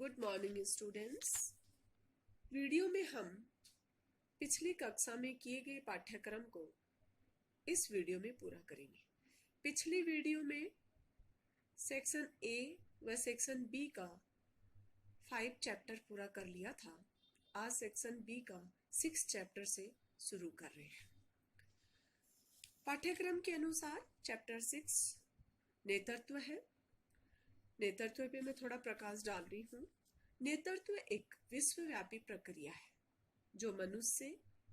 Good morning students. Video में हम पिछली कक्षा में किए गए पाठ्यक्रम को इस वीडियो में पूरा करेंगे। पिछली वीडियो में सेक्शन ए व सेक्शन बी का 5 चैप्टर पूरा कर लिया था। आज सेक्शन बी का 6 चैप्टर से शुरू कर रहे हैं। पाठ्यक्रम के अनुसार चैप्टर 6 नेतृत्व है। नेतृत्व पे मैं थोड़ा प्रकाश डाल रही हूँ। नेतृत्व एक विश्वव्यापी प्रक्रिया है जो मनुष्य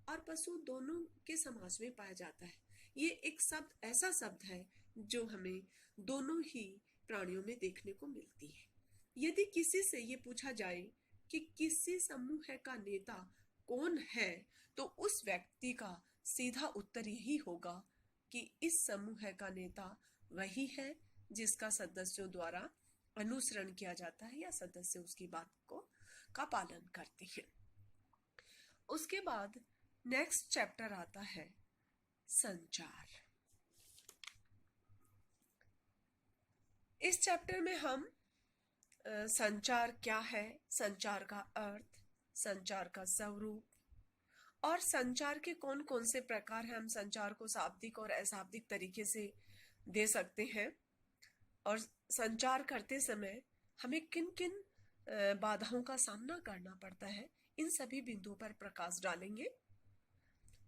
और पशु दोनों के समाज में पाया जाता है। ये एक शब्द ऐसा शब्द है जो हमें दोनों ही प्राणियों में देखने को मिलती है। यदि किसी से ये पूछा जाए कि किसी समूह का नेता कौन है, तो उस व्यक्ति का सीधा उत्तर यही होगा कि इस समूह का नेता वही है जिसका सदस्यों द्वारा अनुसरण किया जाता है या सदस्य उसकी बात का पालन करते हैं। उसके बाद नेक्स्ट चैप्टर आता है संचार। इस चैप्टर में हम संचार क्या है, संचार का अर्थ, संचार का स्वरूप और संचार के कौन कौन से प्रकार हैं। हम संचार को शाब्दिक और अशाब्दिक तरीके से दे सकते हैं और संचार करते समय हमें किन किन बाधाओं का सामना करना पड़ता है, इन सभी बिंदुओं पर प्रकाश डालेंगे।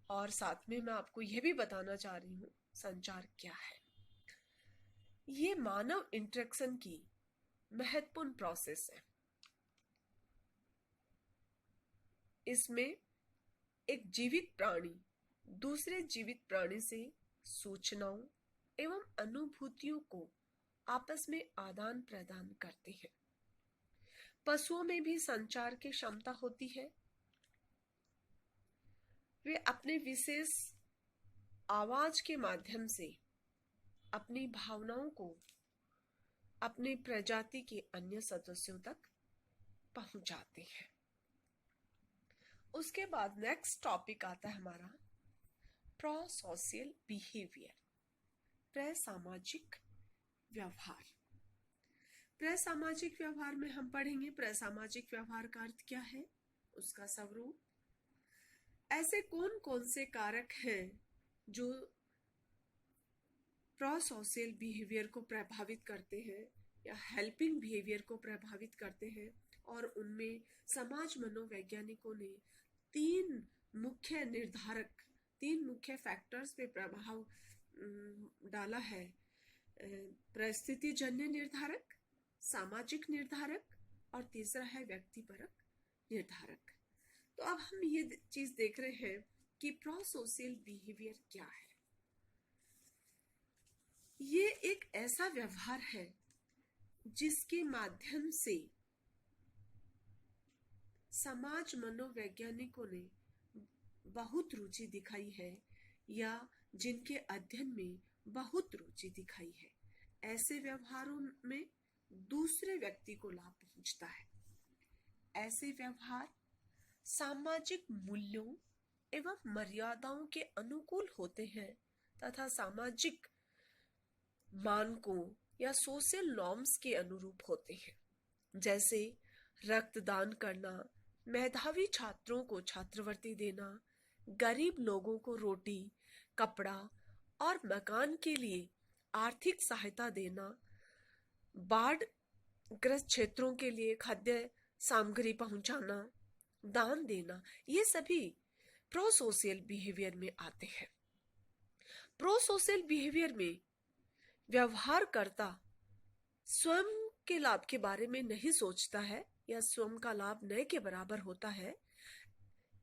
और साथ में मैं आपको यह भी बताना चाह रही हूँ संचार क्या है। ये मानव इंटरेक्शन की महत्वपूर्ण प्रोसेस है। इसमें एक जीवित प्राणी दूसरे जीवित प्राणी से सूचनाओं एवं अनुभूतियों को आपस में आदान प्रदान करते हैं। पशुओं में भी संचार की क्षमता होती है। वे अपने विशेष आवाज के माध्यम से अपनी भावनाओं को अपनी प्रजाति के अन्य सदस्यों तक पहुंचाते हैं। उसके बाद नेक्स्ट टॉपिक आता है हमारा प्रोसोशियल बिहेवियर, प्रसामाजिक व्यवहार। प्रसामाजिक व्यवहार में हम पढ़ेंगे प्रसामाजिक व्यवहार का अर्थ क्या है, उसका स्वरूप, ऐसे कौन कौन से कारक हैं जो प्रोसोशियल बिहेवियर को प्रभावित करते हैं या हेल्पिंग बिहेवियर को प्रभावित करते हैं। और उनमें समाज मनोवैज्ञानिकों ने तीन मुख्य फैक्टर्स पे प्रभाव डाला है। परिस्थिति जन्य निर्धारक, सामाजिक निर्धारक और तीसरा है व्यक्तिपरक निर्धारक। तो अब हम ये चीज देख रहे हैं कि प्रोसोशियल बिहेवियर क्या है। ये एक ऐसा व्यवहार है जिसके माध्यम से समाज मनोवैज्ञानिकों ने बहुत रुचि दिखाई है या जिनके अध्ययन में बहुत रुचि दिखाई है। ऐसे व्यवहारों में दूसरे व्यक्ति को लाभ पहुंचता है। ऐसे व्यवहार सामाजिक मूल्यों एवं मर्यादाओं के अनुकूल होते हैं तथा सामाजिक मानकों या सोशल नॉर्म्स के अनुरूप होते हैं, जैसे रक्तदान करना, मेधावी छात्रों को छात्रवृत्ति देना, गरीब लोगों को रोटी, कपड़ा और मकान के लिए आर्थिक सहायता देना, बाढ़ ग्रस्त क्षेत्रों के लिए खाद्य सामग्री पहुंचाना, दान देना, ये सभी प्रोसोशियल बिहेवियर में आते हैं। प्रोसोशियल बिहेवियर में व्यवहारकर्ता स्वयं के लाभ के बारे में नहीं सोचता है या स्वयं का लाभ न के बराबर होता है।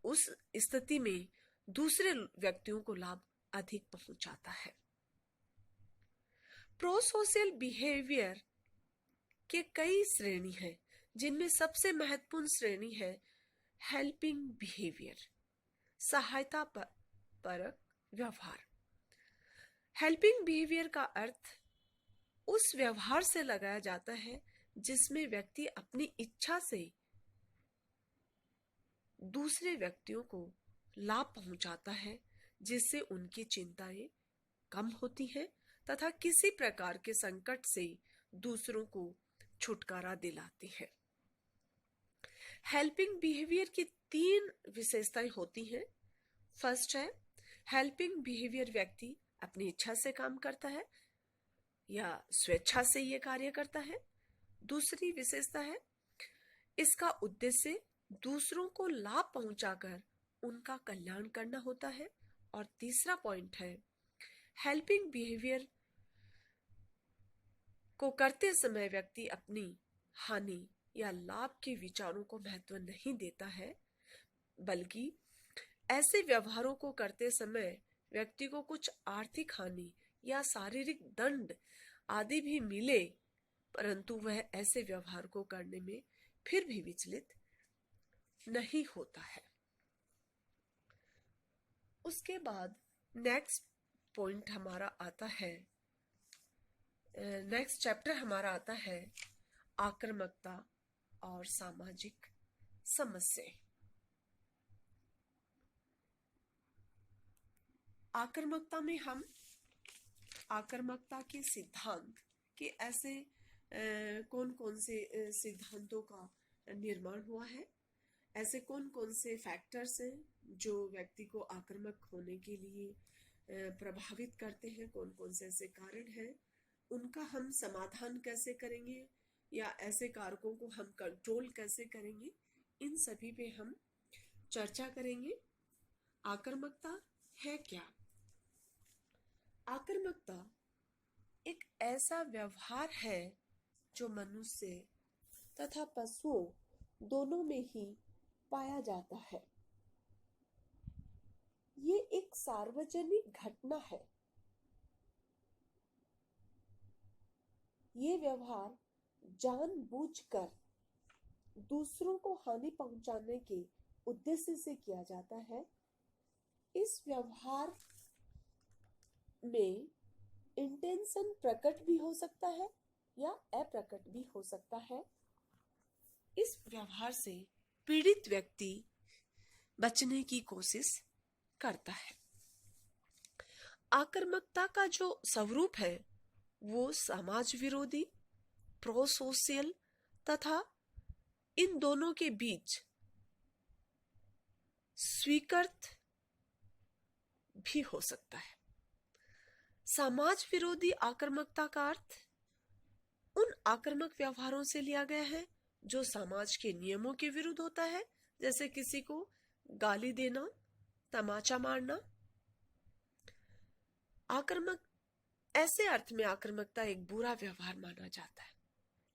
उस स्थिति में दूसरे व्यक्तियों को लाभ अधिक पहुंचाता है। प्रोसोशियल बिहेवियर के कई श्रेणी हैं, जिनमें सबसे महत्वपूर्ण श्रेणी है हेल्पिंग बिहेवियर, सहायता परक व्यवहार। हेल्पिंग बिहेवियर का अर्थ उस व्यवहार से लगाया जाता है जिसमें व्यक्ति अपनी इच्छा से दूसरे व्यक्तियों को लाभ पहुंचाता है, जिससे उनकी चिंताएं कम होती हैं तथा किसी प्रकार के संकट से दूसरों को छुटकारा दिलाते हैं। हेल्पिंग बिहेवियर की 3 विशेषताएं होती हैं। फर्स्ट है, हेल्पिंग बिहेवियर व्यक्ति अपनी इच्छा से काम करता है या स्वेच्छा से ये कार्य करता है। दूसरी विशेषता है, इसका उद्देश्य दूसरों को लाभ पहुंचाकर उनका कल्याण करना होता है। और तीसरा पॉइंट है, हेल्पिंग बिहेवियर को करते समय व्यक्ति अपनी हानि या लाभ के विचारों को महत्व नहीं देता है, बल्कि ऐसे व्यवहारों को करते समय व्यक्ति को कुछ आर्थिक हानि या शारीरिक दंड आदि भी मिले, परंतु वह ऐसे व्यवहार को करने में फिर भी विचलित नहीं होता है। उसके बाद नेक्स्ट पॉइंट हमारा आता है, नेक्स्ट चैप्टर हमारा आता है आक्रामकता और सामाजिक समस्या। आक्रामकता में हम आक्रामकता के सिद्धांत के ऐसे कौन कौन से सिद्धांतों का निर्माण हुआ है, ऐसे कौन कौन से फैक्टर्स हैं जो व्यक्ति को आक्रामक होने के लिए प्रभावित करते हैं, कौन कौन से ऐसे कारण हैं, उनका हम समाधान कैसे करेंगे या ऐसे कारकों को हम कंट्रोल कैसे करेंगे, इन सभी पे हम चर्चा करेंगे। आक्रामकता है क्या? आक्रामकता एक ऐसा व्यवहार है जो मनुष्य तथा पशुओं दोनों में ही पाया जाता है। ये एक सार्वजनिक घटना है। ये व्यवहार जानबूझकर दूसरों को हानि पहुंचाने के उद्देश्य से किया जाता है। इस व्यवहार में इंटेंशन प्रकट भी हो सकता है या अप्रकट भी हो सकता है। इस व्यवहार से पीड़ित व्यक्ति बचने की कोशिश करता है। आक्रामकता का जो स्वरूप है वो समाज विरोधी, प्रोसोशियल तथा इन दोनों के बीच स्वीकृत भी हो सकता है। समाज विरोधी आक्रामकता का अर्थ उन आक्रामक व्यवहारों से लिया गया है जो समाज के नियमों के विरुद्ध होता है, जैसे किसी को गाली देना, तमाचा मारना। आक्रामक ऐसे अर्थ में आक्रामकता एक बुरा व्यवहार माना जाता है,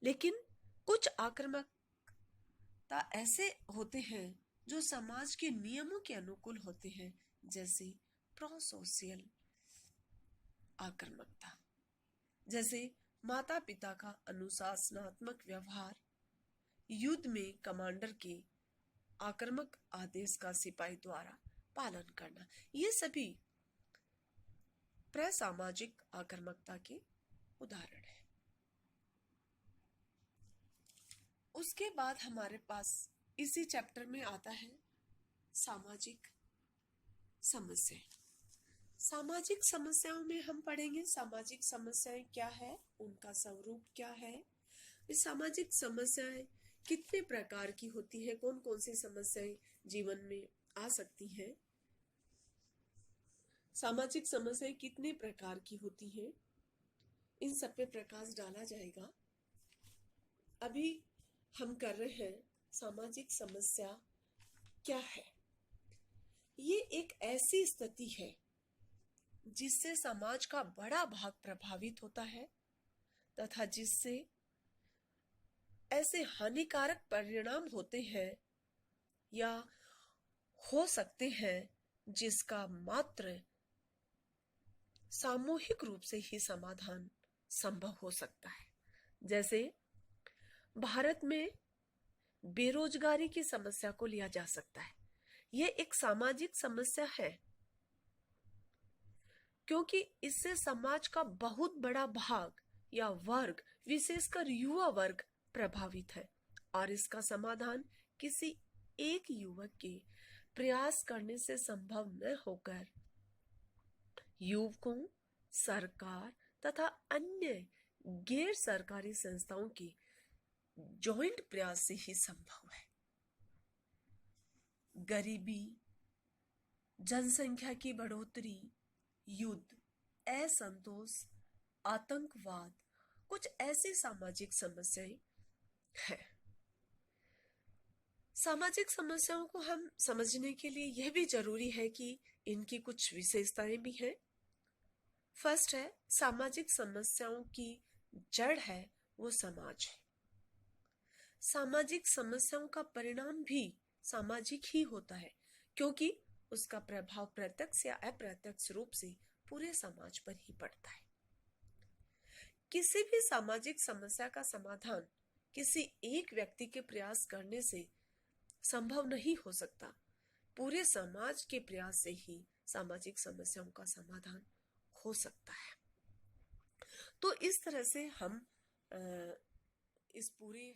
लेकिन कुछ आक्रामकता ऐसे होते हैं जो समाज के नियमों के अनुकूल होते हैं, जैसे प्रोसोशियल आक्रामकता, जैसे माता पिता का अनुशासनात्मक व्यवहार, युद्ध में कमांडर के आक्रामक आदेश का सिपाही द्वारा पालन करना। ये सभी प्रसामाजिक आक्रामकता के उदाहरण हैं। उसके बाद हमारे पास इसी चैप्टर में आता है सामाजिक समस्या। सामाजिक समस्याओं में हम पढ़ेंगे सामाजिक समस्याएं क्या है, उनका स्वरूप क्या है, ये सामाजिक समस्याएं कितने प्रकार की होती है, कौन कौन सी समस्याएं जीवन में आ सकती हैं, सामाजिक समस्याएं कितने प्रकार की होती हैं, इन सब पे प्रकाश डाला जाएगा। अभी हम कर रहे हैं सामाजिक समस्या क्या है। ये एक ऐसी स्थिति है जिससे समाज का बड़ा भाग प्रभावित होता है तथा जिससे ऐसे हानिकारक परिणाम होते हैं या हो सकते हैं जिसका मात्र सामूहिक रूप से ही समाधान संभव हो सकता है। जैसे भारत में बेरोजगारी की समस्या को लिया जा सकता है। यह एक सामाजिक समस्या है क्योंकि इससे समाज का बहुत बड़ा भाग या वर्ग, विशेषकर युवा वर्ग, प्रभावित है और इसका समाधान किसी एक युवक के प्रयास करने से संभव न होकर युवकों, सरकार तथा अन्य गैर सरकारी संस्थाओं के जॉइंट प्रयास से ही संभव है। गरीबी, जनसंख्या की बढ़ोतरी, युद्ध, असंतोष, आतंकवाद, कुछ ऐसी सामाजिक समस्याएं हैं। सामाजिक समस्याओं को हम समझने के लिए यह भी जरूरी है कि इनकी कुछ विशेषताएं भी हैं। फर्स्ट है, सामाजिक समस्याओं की जड़ है वो समाज है। सामाजिक समस्याओं का परिणाम भी सामाजिक ही होता है, क्योंकि उसका प्रभाव प्रत्यक्ष या अप्रत्यक्ष रूप से पूरे समाज पर ही पड़ता है। किसी भी सामाजिक समस्या का समाधान किसी एक व्यक्ति के प्रयास करने से संभव नहीं हो सकता। पूरे समाज के प्रयास से ही सामाजिक समस्याओं का समाधान हो सकता है। तो इस तरह से हम इस पूरे